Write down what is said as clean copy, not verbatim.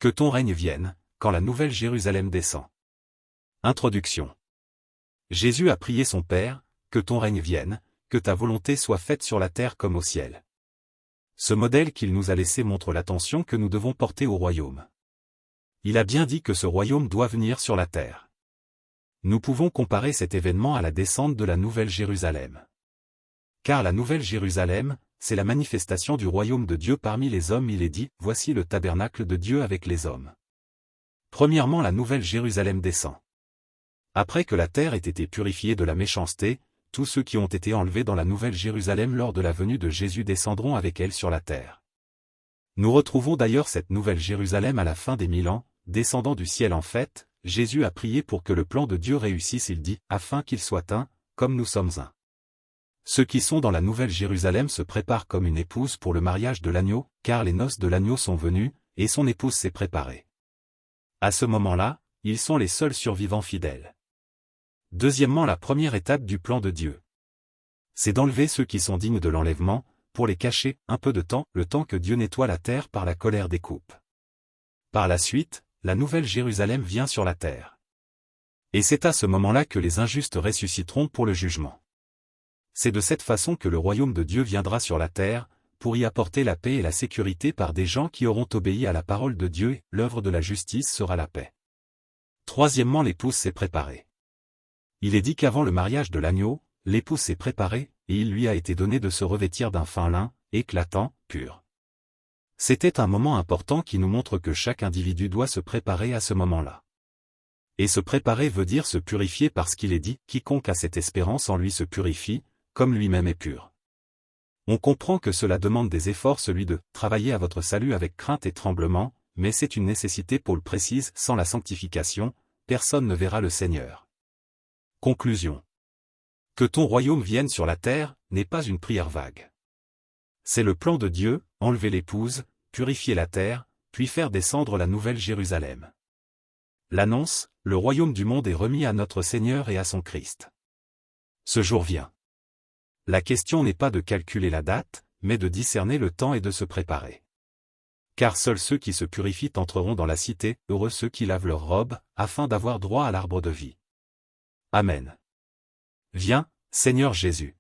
Que ton règne vienne, quand la nouvelle Jérusalem descend. Introduction. Jésus a prié son Père, que ton règne vienne, que ta volonté soit faite sur la terre comme au ciel. Ce modèle qu'il nous a laissé montre l'attention que nous devons porter au royaume. Il a bien dit que ce royaume doit venir sur la terre. Nous pouvons comparer cet événement à la descente de la nouvelle Jérusalem. Car la nouvelle Jérusalem, c'est la manifestation du royaume de Dieu parmi les hommes. Il est dit, voici le tabernacle de Dieu avec les hommes. Premièrement, la nouvelle Jérusalem descend. Après que la terre ait été purifiée de la méchanceté, tous ceux qui ont été enlevés dans la nouvelle Jérusalem lors de la venue de Jésus descendront avec elle sur la terre. Nous retrouvons d'ailleurs cette nouvelle Jérusalem à la fin des 1000 ans, descendant du ciel en fait. Jésus a prié pour que le plan de Dieu réussisse, il dit, afin qu'il soit un, comme nous sommes un. Ceux qui sont dans la nouvelle Jérusalem se préparent comme une épouse pour le mariage de l'agneau, car les noces de l'agneau sont venues, et son épouse s'est préparée. À ce moment-là, ils sont les seuls survivants fidèles. Deuxièmement, la première étape du plan de Dieu. C'est d'enlever ceux qui sont dignes de l'enlèvement, pour les cacher, un peu de temps, le temps que Dieu nettoie la terre par la colère des coupes. Par la suite, la nouvelle Jérusalem vient sur la terre. Et c'est à ce moment-là que les injustes ressusciteront pour le jugement. C'est de cette façon que le royaume de Dieu viendra sur la terre, pour y apporter la paix et la sécurité par des gens qui auront obéi à la parole de Dieu, et l'œuvre de la justice sera la paix. Troisièmement, l'épouse s'est préparée. Il est dit qu'avant le mariage de l'agneau, l'épouse s'est préparée, et il lui a été donné de se revêtir d'un fin lin, éclatant, pur. C'était un moment important qui nous montre que chaque individu doit se préparer à ce moment-là. Et se préparer veut dire se purifier parce qu'il est dit, quiconque a cette espérance en lui se purifie, comme lui-même est pur. On comprend que cela demande des efforts, celui de travailler à votre salut avec crainte et tremblement, mais c'est une nécessité. Paul précise, sans la sanctification, personne ne verra le Seigneur. Conclusion. Que ton royaume vienne sur la terre, n'est pas une prière vague. C'est le plan de Dieu, enlever l'épouse, purifier la terre, puis faire descendre la nouvelle Jérusalem. L'annonce, le royaume du monde est remis à notre Seigneur et à son Christ. Ce jour vient. La question n'est pas de calculer la date, mais de discerner le temps et de se préparer. Car seuls ceux qui se purifient entreront dans la cité, heureux ceux qui lavent leurs robes, afin d'avoir droit à l'arbre de vie. Amen. Viens, Seigneur Jésus.